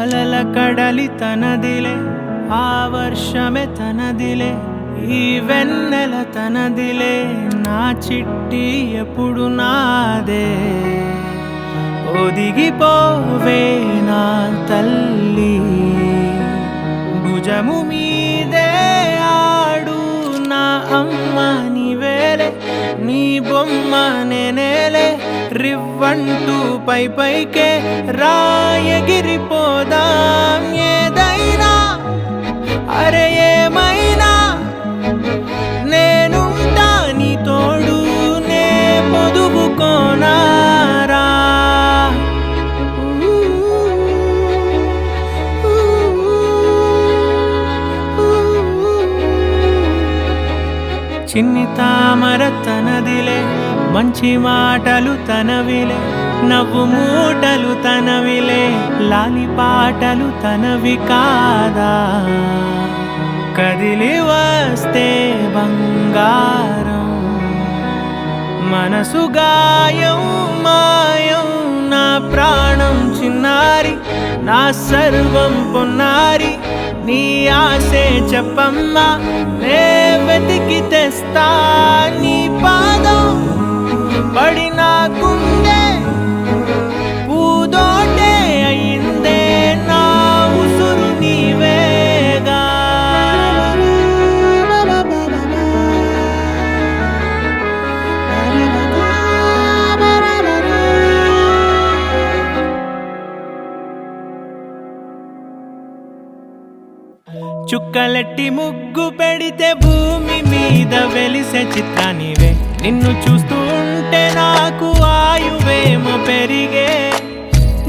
అలల కడలి తనదిలే, ఆ వర్షమే తనదిలే, ఈ వెన్నెల తనదిలే, నా చిట్టి ఎప్పుడు నాదే. ఒదిగిపోవే నా తల్లి, భుజము మీదే ఆడు నా అమ్మ నీవేలే, నీ బొమ్మ నేనేలే, రివ్వంటూ పై పైకే రాయగిరిపోదాం. ఏదైనా అరే ఏమైనా నేనుంటా నీ తోడు, నే పొదుపుకోనారా. చిన్ని తామర తనదిలే, మంచి మాటలు తనవిలే, నవ్వు మూటలు తనవిలే, లాలి పాటలు తనవి కాదా. కదిలి వస్తే బంగారం, మనసు గాయం మాయం, నా ప్రాణం చిన్నారి, నా సర్వం పొన్నారి, నీ ఆశే చెప్పమ్మా, నే వెతికి తెస్తా నీ పాదం. పడి నాకుందే పూదోటే అయిందే, నా ఉసురు నీవేగా. చుక్కలెట్టి ముగ్గు పెడితే భూమి మీద వెలిసే చిత్రానివే, నిన్ను చూస్తూ ఉంటే నాకు ఆయువేమో పెరిగే.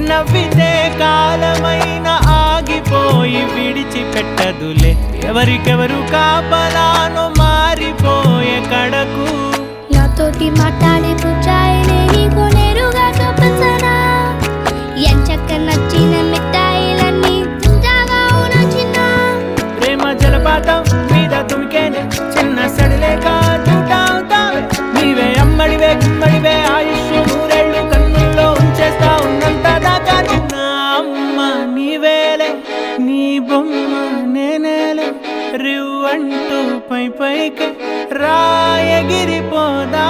నవ్వితే కాలమైన ఆగిపోయి విడిచిపెట్టదులే, ఎవరికెవరు కాపలానో మారిపోయే కడకు. నాతోటి మాట్లాడే పుచ్చాయినే నీకు నేరుగా చూపించనా, ఎంచక్క నచ్చిన మిఠాయిలన్నీ తింటాగా ఉన్న చిన్న. ప్రేమ జలపాతం మీద తుమికేనే, చిన్న సడిలేక చూటావుతావే, నీవే అమ్మడివే గుమ్మడివే, ఆయుష్ నూరేళ్ళు కన్నుల్లో ఉంచేస్తా ఉన్నంత దాకా. నా అమ్మ నీవేలే, నీ బొమ్మ నేనేలే, రివ్వంటూ పై పైకి రాయగిరిపోదా.